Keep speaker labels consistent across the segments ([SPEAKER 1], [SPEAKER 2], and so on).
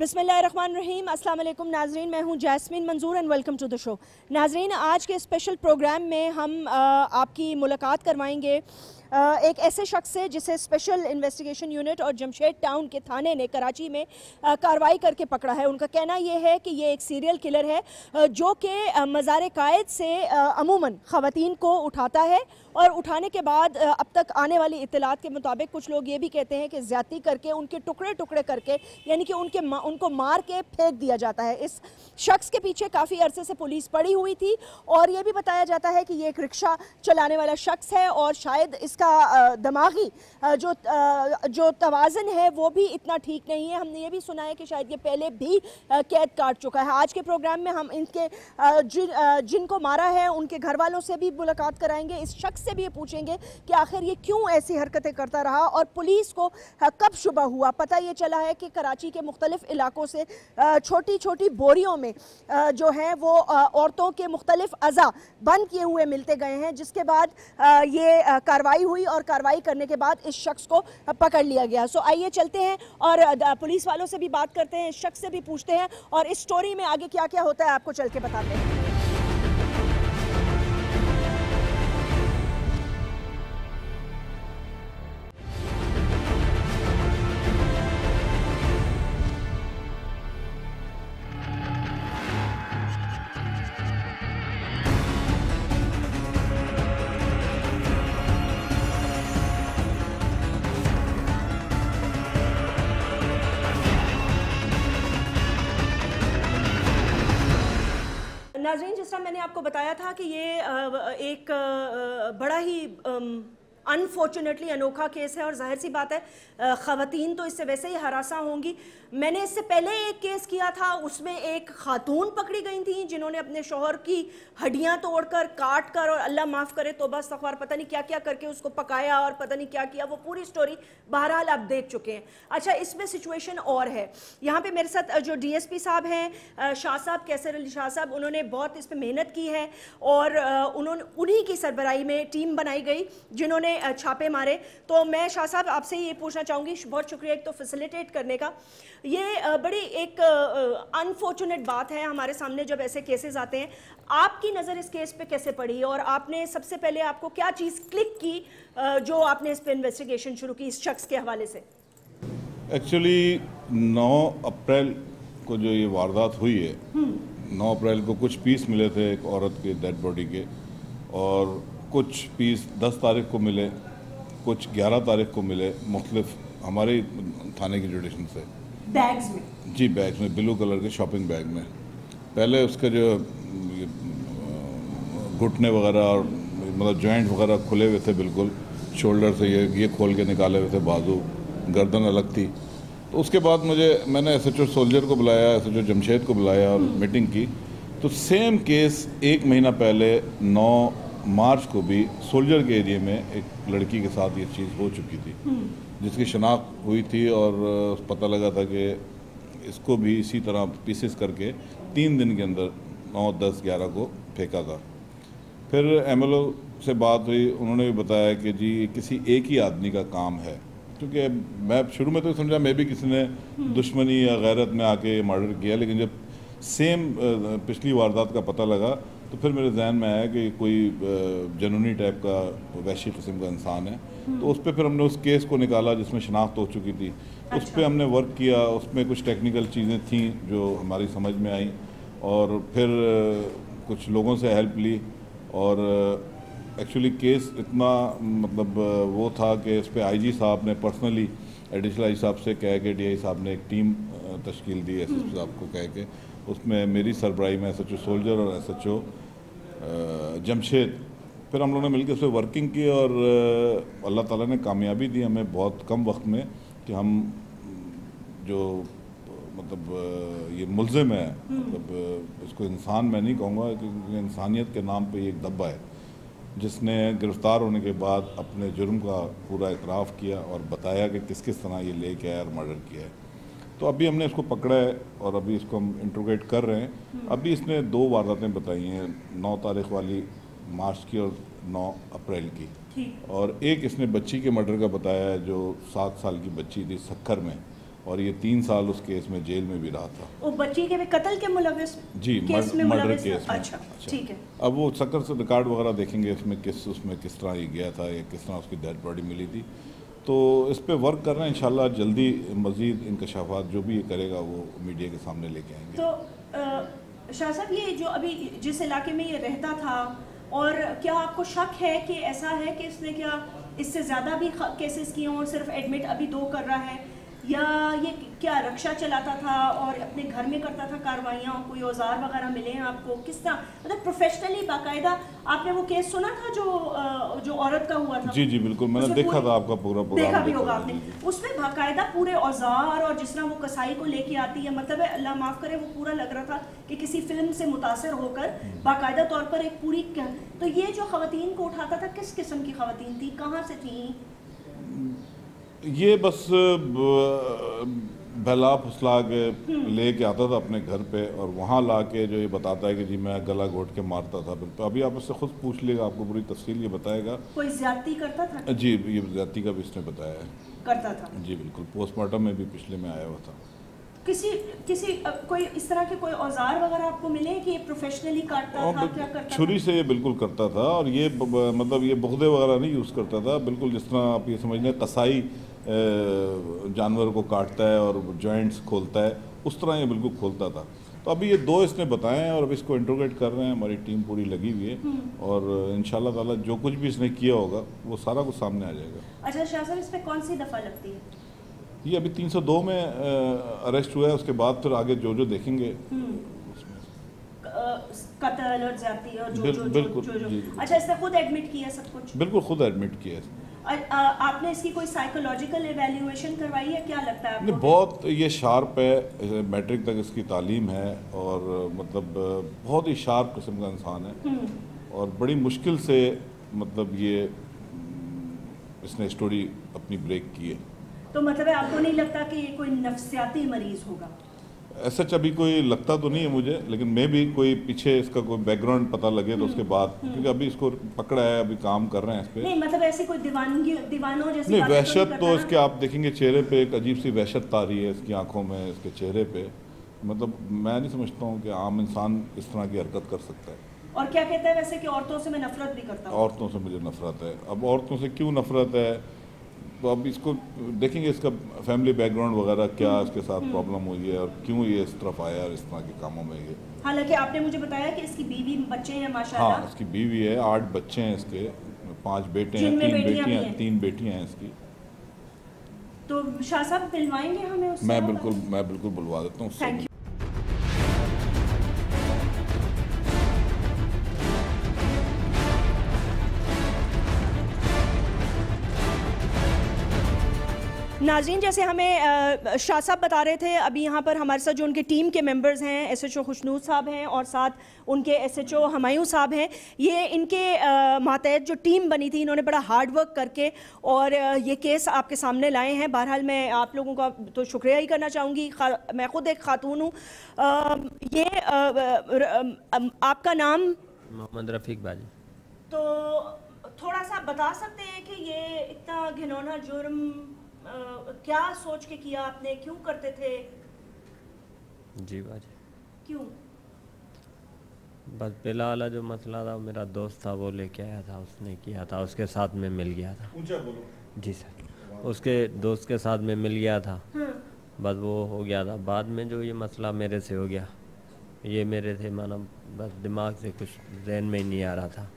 [SPEAKER 1] बिस्मिल्लाहिर्रहमानिर्रहीम, अस्सलाम वालेकुम नाजरीन। मैं हूं Jasmine Manzoor and welcome to the show. Nazreen, आज के स्पेशल प्रोग्राम में हम आपकी मुलाकात करवाएंगे एक ऐसे शख्स से जिसे स्पेशल इन्वेस्टिगेशन यूनिट और जमशेद टाउन के थाने ने कराची में कार्रवाई करके पकड़ा है। उनका कहना यह है कि ये एक सीरियल किलर है जो कि मज़ार कायद से अमूमन ख़वातीन को उठाता है और उठाने के बाद अब तक आने वाली इत्तलात के मुताबिक कुछ लोग ये भी कहते हैं कि ज़्यादती करके उनके टुकड़े टुकड़े करके यानी कि उनको मार के फेंक दिया जाता है। इस शख्स के पीछे काफ़ी अरसे से पुलिस पड़ी हुई थी और ये भी बताया जाता है कि ये एक रिक्शा चलाने वाला शख्स है और शायद इसका दिमागी जो तवाज़न है वो भी इतना ठीक नहीं है। हमने ये भी सुना है कि शायद ये पहले भी कैद काट चुका है। आज के प्रोग्राम में हम इनके जिनको मारा है उनके घर वालों से भी मुलाकात कराएंगे, इस शख्स से भी ये पूछेंगे कि आखिर ये क्यों ऐसी हरकतें करता रहा और पुलिस को कब शुबा हुआ। पता ये चला है कि कराची के मुख्तलिफ इलाकों से छोटी छोटी बोरियों में जो है वो औरतों के मुख्तलिफ अज़ा बंद किए हुए मिलते गए हैं, जिसके बाद ये कार्रवाई हुई और कार्रवाई करने के बाद इस शख्स को पकड़ लिया गया। सो आइए चलते हैं और पुलिस वालों से भी बात करते हैं, इस शख्स से भी पूछते हैं और इस स्टोरी में आगे क्या क्या होता है आपको चल के बताते हैं। नाज़रीन, जिस तरह मैंने आपको बताया था कि ये एक बड़ा ही अनफॉर्चुनेटली अनोखा केस है और जाहिर सी बात है ख़वातीन तो इससे वैसे ही हरासा होंगी। मैंने इससे पहले एक केस किया था, उसमें एक खातून पकड़ी गई थी जिन्होंने अपने शौहर की हड्डियां तोड़कर काट कर और अल्लाह माफ़ करे तौबा इस्तग़फ़ार पता नहीं क्या क्या करके उसको पकाया और पता नहीं क्या किया। वो पूरी स्टोरी बहरहाल आप देख चुके हैं। अच्छा, इसमें सिचुएशन और है। यहाँ पे मेरे साथ जो DSP साहब हैं शाह साहब, कैसर अली शाह साहब, उन्होंने बहुत इस पर मेहनत की है और उन्हीं की सरबराही में टीम बनाई गई जिन्होंने छापे मारे। तो मैं शाह साहब आपसे ये पूछना चाहूँगी, बहुत शुक्रिया एक तो फैसिलिटेट करने का। ये बड़ी एक अनफॉर्चुनेट बात है हमारे सामने जब ऐसे केसेस आते हैं। आपकी नज़र इस केस पे कैसे पड़ी और आपने सबसे पहले आपको क्या चीज़ क्लिक की जो आपने इस पे इन्वेस्टिगेशन शुरू की इस शख्स के हवाले से?
[SPEAKER 2] एक्चुअली 9 अप्रैल को जो ये वारदात हुई है, 9 अप्रैल को कुछ पीस मिले थे एक औरत के डेड बॉडी के और कुछ पीस 10 तारीख को मिले, कुछ 11 तारीख को मिले, मुख्तलिफ हमारे थाने की जुडिशन से
[SPEAKER 1] बैग्स में। जी,
[SPEAKER 2] बैग्स में, ब्लू कलर के शॉपिंग बैग में। पहले उसके जो घुटने वगैरह और मतलब जॉइंट वगैरह खुले हुए थे बिल्कुल, शोल्डर से ये खोल के निकाले हुए थे, बाजू गर्दन अलग थी। तो उसके बाद मैंने SHO सोल्जर को बुलाया, SHO जमशेद को बुलाया और मीटिंग की। तो सेम केस 1 महीना पहले 9 मार्च को भी सोल्जर के एरिया में एक लड़की के साथ ये चीज़ हो चुकी थी जिसकी शनाख्त हुई थी और पता लगा था कि इसको भी इसी तरह पीसेस करके 3 दिन के अंदर 9, 10, 11 को फेंका था। फिर MLO से बात हुई, उन्होंने भी बताया कि जी किसी एक ही आदमी का काम है, क्योंकि मैं शुरू में तो समझा मैं भी किसी ने दुश्मनी या गैरत में आके मर्डर किया, लेकिन जब सेम पिछली वारदात का पता लगा तो फिर मेरे जहन में आया कि कोई जनूनी टाइप का वैशी किस्म का इंसान है। तो उस पर फिर हमने उस केस को निकाला जिसमें शनाख्त हो चुकी थी। उस पर हमने वर्क किया, उसमें कुछ टेक्निकल चीज़ें थीं जो हमारी समझ में आई और फिर कुछ लोगों से हेल्प ली और एक्चुअली केस इतना मतलब वो था कि इस पर IG साहब ने पर्सनली एडिशनल IG साहब से कह के DI साहब ने एक टीम तश्कील दी SSP साहब को कह के, उसमें मेरी सरबराही में SHO सोल्जर और SHO जमशेद, फिर हम लोगों ने मिलकर उस पर वर्किंग की और अल्लाह ताला ने कामयाबी दी हमें बहुत कम वक्त में कि हम जो मतलब ये मुल्ज़िम है, मतलब इसको इंसान मैं नहीं कहूँगा क्योंकि इंसानियत के नाम पे एक दब्बा है, जिसने गिरफ़्तार होने के बाद अपने जुर्म का पूरा इतराफ़ किया और बताया कि किस किस तरह ये ले के आया और मर्डर किया है। तो अभी हमने इसको पकड़ा है और अभी इसको हम इंट्रोगेट कर रहे हैं। अभी इसने 2 वारदातें बताई हैं, 9 तारीख वाली मार्च की और 9 अप्रैल की, और एक इसने बच्ची के मर्डर का बताया है जो 7 साल की बच्ची थी सक्खर में, और ये 3 साल उस केस में जेल में भी रहा था।
[SPEAKER 1] वो बच्ची के कत्ल के मुलविस
[SPEAKER 2] जी, मर्डर केस में।
[SPEAKER 1] अच्छा, ठीक है।
[SPEAKER 2] अब वो सकर से रिकॉर्ड वगैरह देखेंगे उसमें किस तरह ये गया था या किस तरह उसकी डेड बॉडी मिली थी, तो इस पे वर्क कर रहे हैं। इंशाल्लाह जल्दी मज़ीद इंकशाफात जो भी ये करेगा वो मीडिया के सामने लेके आएंगे।
[SPEAKER 1] तो शाह साहब, ये जो अभी जिस इलाके में ये रहता था, और क्या आपको शक है कि ऐसा है कि इसने क्या इससे ज़्यादा भी केसेस किए हों, सिर्फ एडमिट अभी 2 कर रहा है, या ये क्या रक्षा चलाता था और अपने घर में करता था कार्रवाइयाँ, कोई औजार वगैरह मिले हैं आपको? किस तरह, मतलब प्रोफेशनली बाकायदा? आपने वो केस सुना था जो औरत का हुआ था?
[SPEAKER 2] जी जी बिल्कुल, मैंने देखा था आपका पूरा प्रोग्राम।
[SPEAKER 1] देखा भी होगा आपने। उसमें बाकायदा पूरे औजार और जिस तरह वो कसाई को लेके आती है, मतलब अल्लाह माफ़ करे, वो पूरा लग रहा था कि किसी फिल्म से मुतासर होकर बाकायदा तौर पर एक पूरी। तो ये जो ख़वातीन को उठाता था, किस किस्म की ख़वातीन थी, कहाँ से थी?
[SPEAKER 2] ये बस बहला फुसला के लेके आता था अपने घर पे, और वहाँ ला के जो ये बताता है कि जी मैं गला घोट के मारता था। तो अभी आप उससे खुद पूछ लेगा, आपको पूरी तफसील ये बताएगा।
[SPEAKER 1] कोई ज्यादती करता था?
[SPEAKER 2] जी, ये ज्यादती का भी इसने बताया है।
[SPEAKER 1] करता था?
[SPEAKER 2] जी बिल्कुल, पोस्टमार्टम में भी पिछले में आया हुआ था।
[SPEAKER 1] किसी कोई इस तरह के कोई औजार वगैरह आपको मिले कि ये प्रोफेशनली काटता था, क्या करता?
[SPEAKER 2] छुरी से ये बिल्कुल करता था, और ये मतलब ये बुगदे वगैरह नहीं यूज़ करता था, बिल्कुल जिस तरह आप ये समझ लें कसाई जानवर को काटता है और जॉइंट्स खोलता है, उस तरह ये बिल्कुल खोलता था। तो अभी ये 2 इसने बताए हैं और अब इसको इंट्रोगेट कर रहे हैं, हमारी टीम पूरी लगी हुई है, और इंशाल्लाह ताला जो कुछ भी इसने किया होगा वो सारा कुछ सामने आ जाएगा।
[SPEAKER 1] अच्छा शाह साहब, इस पे कौन सी दफ़ा लगती है?
[SPEAKER 2] ये अभी 302 में अरेस्ट हुआ है, उसके बाद फिर आगे जो देखेंगे
[SPEAKER 1] कत्ल और ज्यादती और
[SPEAKER 2] बिल्कुल।
[SPEAKER 1] अच्छा, इसने खुद एडमिट किया सब कुछ?
[SPEAKER 2] बिल्कुल खुद एडमिट किया है।
[SPEAKER 1] आपने इसकी कोई साइकोलॉजिकल एवेल्युएशन करवाई है, क्या लगता है आपको?
[SPEAKER 2] बहुत ये शार्प है, मैट्रिक तक इसकी तालीम है, और मतलब बहुत ही शार्प किस्म का इंसान है, और बड़ी मुश्किल से मतलब ये इसने स्टोरी अपनी ब्रेक की है।
[SPEAKER 1] तो मतलब है आपको नहीं लगता कि ये कोई नफ्सियाती मरीज होगा?
[SPEAKER 2] ऐसा अभी कोई लगता तो नहीं है मुझे, लेकिन मैं भी कोई पीछे इसका कोई बैकग्राउंड पता लगे तो उसके बाद, क्योंकि अभी इसको पकड़ा है, अभी काम कर रहे हैं इस पे।
[SPEAKER 1] नहीं मतलब ऐसी कोई दीवानों जैसी
[SPEAKER 2] नहीं, वहशत तो इसके आप देखेंगे चेहरे पे एक अजीब सी वहशत आ रही है इसकी आंखों में, इसके चेहरे पे। मतलब मैं नहीं समझता हूँ कि आम इंसान इस तरह की हरकत कर सकता है।
[SPEAKER 1] और क्या कहता है वैसे कि औरतों से मैं नफरत भी करता हूँ?
[SPEAKER 2] औरतों से मुझे नफरत है। अब औरतों से क्यों नफरत है, तो अब इसको देखेंगे, इसका फैमिली बैकग्राउंड वगैरह क्या इसके साथ प्रॉब्लम हुई है, और क्यों ये इस तरफ आया और इस तरह के कामों में ये।
[SPEAKER 1] हालांकि आपने मुझे बताया कि इसकी बीवी बच्चे हैं माशाल्लाह।
[SPEAKER 2] हाँ, इसकी बीवी है, 8 बच्चे हैं इसके, 5 बेटे हैं, 3 बेटियां हैं इसकी।
[SPEAKER 1] तो शाह साहब मिलवाएंगे हमें उससे?
[SPEAKER 2] मैं बिल्कुल बुलवा देता हूँ।
[SPEAKER 1] Thank you. नाज़रीन, जैसे हमें शाह साहब बता रहे थे, अभी यहाँ पर हमारे साथ जो उनके टीम के मेंबर्स हैं, SHO खुशनूद साहब हैं और साथ उनके SHO हमायूं साहब हैं। ये इनके मातहत जो टीम बनी थी, इन्होंने बड़ा हार्ड वर्क करके और ये केस आपके सामने लाए हैं। बहरहाल मैं आप लोगों का तो शुक्रिया ही करना चाहूँगी, मैं ख़ुद एक खातून हूँ। ये आपका नाम?
[SPEAKER 3] मोहम्मद रफ़ीक बाजी।
[SPEAKER 1] तो थोड़ा सा बता सकते हैं कि ये इतना घिनौना जुर्म क्या सोच के किया आपने, क्यों करते थे?
[SPEAKER 3] जी बाजी,
[SPEAKER 1] क्यों?
[SPEAKER 3] बस पहला वाला जो मसला था, मेरा दोस्त था वो लेके आया था, उसने किया था, उसके साथ में मिल गया था।
[SPEAKER 2] ऊंचा बोलो।
[SPEAKER 3] जी सर, उसके दोस्त के साथ में मिल गया था, बस वो हो गया था। बाद में जो ये मसला मेरे से हो गया, ये मेरे थे माना बस दिमाग से कुछ जहन में ही नहीं आ रहा था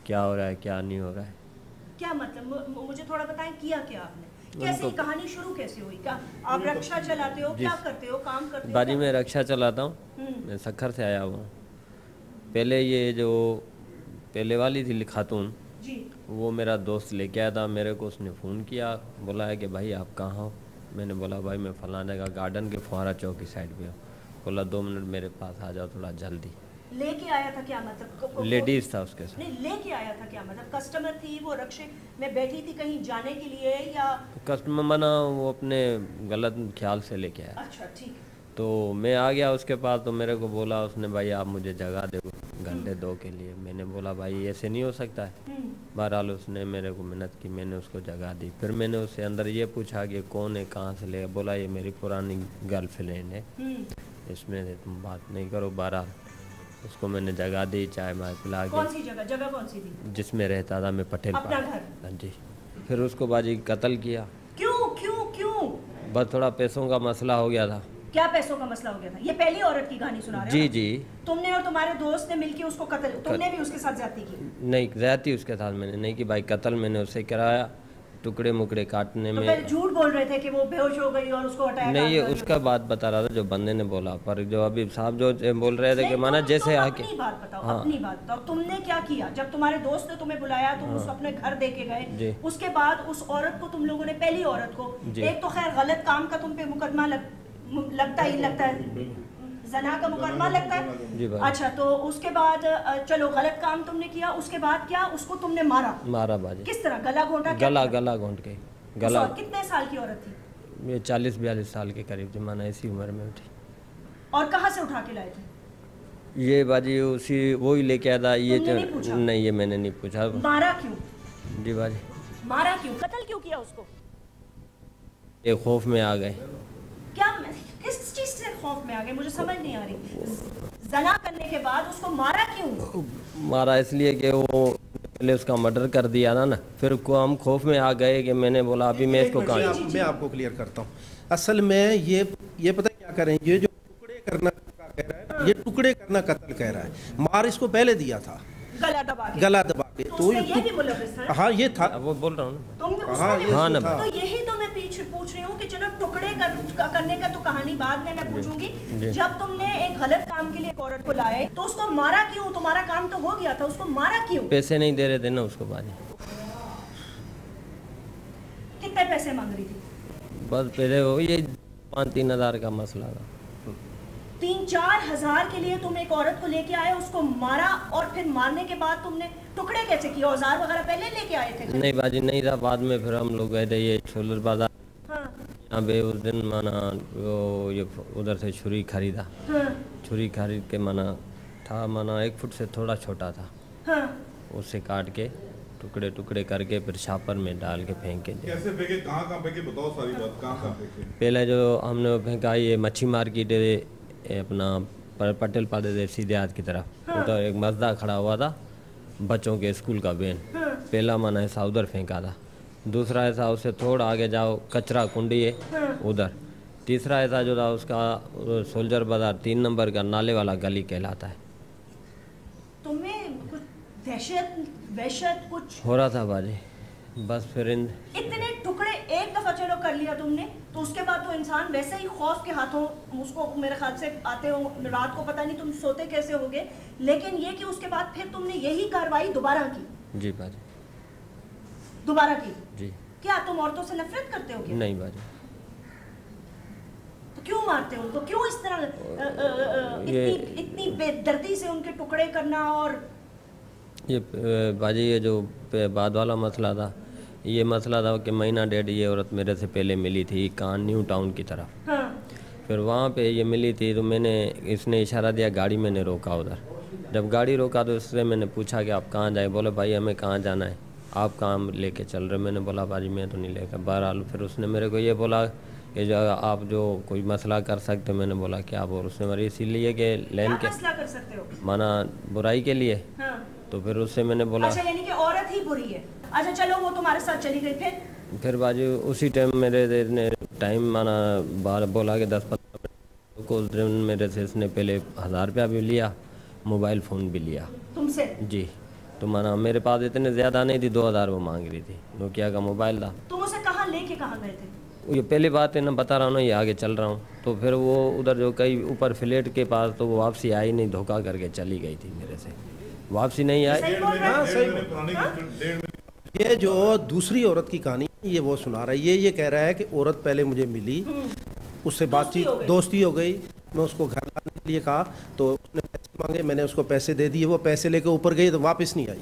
[SPEAKER 3] क्या हो रहा है क्या नहीं हो रहा है।
[SPEAKER 1] क्या मतलब, मुझे थोड़ा बताएं, किया क्या आपने? कैसे कहानी शुरू कैसे हुई? क्या आप रक्षा चलाते हो, क्या करते हो, काम करते हो?
[SPEAKER 3] बाजी मैं रक्षा चलाता हूँ, मैं सखर से आया हुआ हूँ। पहले ये जो पहले वाली थी खातून
[SPEAKER 1] जी,
[SPEAKER 3] वो मेरा दोस्त लेके आया था मेरे को, उसने फ़ोन किया, बोला है कि भाई आप कहाँ हो? मैंने बोला भाई मैं फलाने का गार्डन के फुहारा चौक की साइड पे हूँ। बोला 2 मिनट मेरे पास आ जाओ थोड़ा जल्दी।
[SPEAKER 1] लेके आया था क्या मतलब?
[SPEAKER 3] लेडीज़ था उसके साथ।
[SPEAKER 1] नहीं, लेके आया था क्या मतलब? कस्टमर थी वो, रक्षे में बैठी थी कहीं जाने के लिए, या
[SPEAKER 3] कस्टमर मना वो अपने गलत ख्याल से लेके आया।
[SPEAKER 1] अच्छा ठीक।
[SPEAKER 3] तो मैं आ गया उसके पास, तो मेरे को बोला उसने भाई आप मुझे जगह दो घंटे 2 के लिए। मैंने बोला भाई ऐसे नहीं हो सकता है, बहरहाल उसने मेरे को मिन्नत की, मैंने उसको जगह दी। फिर मैंने उससे अंदर ये पूछा कि कौन है, कहाँ से ले, बोला ये मेरी पुरानी गर्लफ्रेंड है, इसमें से तुम बात नहीं करो। बहरहाल उसको मैंने जगह दी, चाय माय पिला के।
[SPEAKER 1] कौन सी जगह? जगह कौन सी थी?
[SPEAKER 3] जिसमें रहता था मैं, पटेल
[SPEAKER 1] अपना
[SPEAKER 3] पार्क।
[SPEAKER 1] घर?
[SPEAKER 3] हाँ जी। फिर उसको बाजी कत्ल किया।
[SPEAKER 1] क्यों क्यों क्यों?
[SPEAKER 3] बस थोड़ा पैसों का मसला हो गया था।
[SPEAKER 1] क्या पैसों का मसला हो गया था? ये पहली औरत की कहानी सुना रहे हो
[SPEAKER 3] जी
[SPEAKER 1] ना?
[SPEAKER 3] जी।
[SPEAKER 1] तुमने और तुम्हारे दोस्त ने मिलके उसको कत्ल, तुमने भी उसके साथ ज्यादती की?
[SPEAKER 3] नहीं, ज्यादती उसके साथ मैंने नहीं की भाई, कत्ल मैंने उससे कराया, टुकड़े मुकड़े काटने
[SPEAKER 1] तो
[SPEAKER 3] में।
[SPEAKER 1] पहले झूठ बोल रहे थे कि वो बेहोश हो गई और उसको अटैक
[SPEAKER 3] नहीं, ये उसका बात बता रहा था जो बंदे ने बोला, पर जो अभी साहब जो बोल रहे थे कि माना जैसे आके।
[SPEAKER 1] अपनी बात बताओ।
[SPEAKER 3] हाँ।
[SPEAKER 1] अपनी बात बताओ, तुमने क्या किया जब तुम्हारे दोस्त ने तुम्हें बुलाया, तुम उसको अपने घर दे के
[SPEAKER 3] जी।
[SPEAKER 1] गए, उसके बाद उस औरत को तुम लोगों ने, पहली औरत को,
[SPEAKER 3] जी।
[SPEAKER 1] एक तो खैर गलत काम का तुम पे मुकदमा लगता है, जना का मुकदमा लगता
[SPEAKER 3] जी
[SPEAKER 1] है।
[SPEAKER 3] भाई।
[SPEAKER 1] अच्छा, तो उसके बाद चलो गलत काम तुमने किया, उसके बाद क्या? उसको तुमने मारा
[SPEAKER 3] बाजी।
[SPEAKER 1] किस तरह? गला घोंटा? क्या
[SPEAKER 3] गला
[SPEAKER 1] किया?
[SPEAKER 3] गला घोंट के गला।
[SPEAKER 1] कितने साल की औरत थी?
[SPEAKER 3] ये 40-42 साल के करीब थी, माना इसी उम्र में उठी।
[SPEAKER 1] और कहाँ से उठा के लाए थे?
[SPEAKER 3] ये बाजी उसी वो ही लेके आया था। ये
[SPEAKER 1] तुमने नहीं पूछा?
[SPEAKER 3] नहीं, ये मैंने नहीं पूछा।
[SPEAKER 1] मारा क्यों?
[SPEAKER 3] जी बाजी।
[SPEAKER 1] मारा क्यों? कत्ल क्यों किया उसको?
[SPEAKER 3] ये खौफ में आ गए।
[SPEAKER 1] क्या? किस चीज से खौफ में आ गए? मुझे समझ नहीं आ रही। जना करने के बाद उसको मारा क्यों?
[SPEAKER 3] मारा इसलिए कि वो पहले उसका मर्डर कर दिया था ना, फिर को हम खौफ में आ गए कि मैंने बोला अभी मैं इसको कहाँ।
[SPEAKER 4] मैं आपको क्लियर करता हूँ। असल में ये पता क्या करें, ये जो टुकड़े करना का कह रहा है ना, ये टुकड़े करना कत्ल कह रहा है। मार इसको पहले दिया था,
[SPEAKER 1] गला दबा के।
[SPEAKER 4] गला दबा के।
[SPEAKER 1] तो ये भी मुलविस था?
[SPEAKER 4] हाँ ये था।
[SPEAKER 3] वो बोल रहा हूँ ना।
[SPEAKER 1] तुम
[SPEAKER 4] हाँ,
[SPEAKER 1] उसको
[SPEAKER 3] हाँ ना।
[SPEAKER 1] तो यही तो मैं पीछे पूछ रही हूँ कि चलो टुकड़े करने का तो कहानी बाद में मैं पूछूंगी। जब तुमने एक गलत काम के लिए एक औरत को लाए तो उसको मारा क्यों? तुम्हारा काम तो हो गया था, उसको मारा क्यों?
[SPEAKER 3] पैसे नहीं दे रहे थे ना उसको बाजी।
[SPEAKER 1] कितने पैसे मांग रही थी?
[SPEAKER 3] बस पहले वो ये 5-3 हज़ार का मसला था।
[SPEAKER 1] 3-4 हज़ार के लिए तुम एक औरत को लेके आए, उसको मारा, और फिर मारने के बाद तुमने टुकड़े कैसे किए? औजार वगैरह पहले लेके आए थे?
[SPEAKER 3] नहीं बाजी, नहीं था। बाद में फिर हम लोग गए थे ये छोलर बाजार।
[SPEAKER 1] हाँ।
[SPEAKER 3] यहाँ पे उस दिन माना वो ये उधर से छुरी खरीदा।
[SPEAKER 1] हाँ।
[SPEAKER 3] छुरी खरीद के माना था, माना 1 फुट से थोड़ा छोटा था।
[SPEAKER 1] हाँ।
[SPEAKER 3] उससे काट के टुकड़े टुकड़े करके फिर छापर में डाल के फेंक के दिया।
[SPEAKER 2] कैसे फेंके, कहाँ फेंके, बताओ सारी बात, कहाँ फेंके?
[SPEAKER 3] पहले जो हमने फेंका ये मच्छी मार्केट अपना पटेल पादे दे सीधे हाथ की तरफ। उधर एक मजदा खड़ा हुआ था, बच्चों के स्कूल का वैन। पहला माना ऐसा उधर फेंका था। दूसरा ऐसा उससे थोड़ा आगे जाओ, कचरा कुंडी है उधर। तीसरा ऐसा जो था उसका सोल्जर बाजार 3 नंबर का नाले वाला गली कहलाता है।
[SPEAKER 1] तुम्हें कुछ वहशत कुछ
[SPEAKER 3] हो रहा था बाजी। बस फिर
[SPEAKER 1] इतने टुकड़े एक दफा चलो कर लिया तुमने, तो उसके बाद तो इंसान वैसे ही खौफ के हाथों उसको मेरे ख्याल से आते हो। रात को पता नहीं तुम सोते कैसे होगे, लेकिन ये कि उसके बाद फिर तुमने यही कार्रवाई दोबारा की?
[SPEAKER 3] जी बाजी।
[SPEAKER 1] दोबारा की?
[SPEAKER 3] जी।
[SPEAKER 1] क्या तुम औरतों से नफरत करते हो क्या?
[SPEAKER 3] नहीं बाजी।
[SPEAKER 1] तो क्यों मारते हो उनको? क्यों इस तरह इतनी बेदर्दी से उनके टुकड़े करना? और
[SPEAKER 3] ये बाजी ये जो बाद वाला मसला था, ये मसला था कि महीना डेढ़ ये औरत मेरे से पहले मिली थी कान न्यू टाउन की तरफ।
[SPEAKER 1] हाँ।
[SPEAKER 3] फिर वहाँ पे ये मिली थी तो मैंने इसने इशारा दिया, गाड़ी मैंने रोका उधर। जब गाड़ी रोका तो उससे मैंने पूछा कि आप कहाँ जाए? बोले भाई हमें कहाँ जाना है, आप कहाँ लेके चल रहे? मैंने बोला भाजी मैं तो नहीं लेकर। बहरहाल फिर उसने मेरे को ये बोला कि जो आप जो कोई मसला कर सकते हो। मैंने बोला क्या? बोल उसने मेरी इसीलिए कि लेन के
[SPEAKER 1] मसला कर सकते हो?
[SPEAKER 3] माना बुराई के लिए।
[SPEAKER 1] हाँ।
[SPEAKER 3] तो फिर उससे मैंने बोला
[SPEAKER 1] अच्छा, यानी कि औरत ही बुरी है। अच्छा चलो, वो तुम्हारे साथ चली गई, फिर
[SPEAKER 3] बाजी उसी टाइम मेरे ने टाइम माना बार बोला कि 10-15 मिनट को। उस दिन मेरे से इसने पहले 1000 रुपया भी लिया, मोबाइल फ़ोन भी लिया
[SPEAKER 1] तुमसे?
[SPEAKER 3] जी। तो माना मेरे पास इतने ज़्यादा नहीं थी, 2000 वो मांग रही थी। नोकिया का मोबाइल था।
[SPEAKER 1] तुम उसे कहाँ लेके कहाँ गए थे?
[SPEAKER 3] ये पहली बात है ना, बता रहा हूँ ना, ये आगे चल रहा हूँ। तो फिर वो उधर जो कई ऊपर फ्लैट के पास, तो वो वापसी आई नहीं, धोखा करके चली गई थी मेरे से, वापसी नहीं आई।
[SPEAKER 4] हाँ सही। ये जो दूसरी औरत की कहानी ये वो सुना रहा है, ये कह रहा है कि औरत पहले मुझे मिली, उससे बातचीत दोस्ती हो गई। मैं उसको घर लाने के लिए कहा तो उसने पैसे मांगे, मैंने उसको पैसे दे दिए। वो पैसे लेके ऊपर गई तो वापस नहीं आई।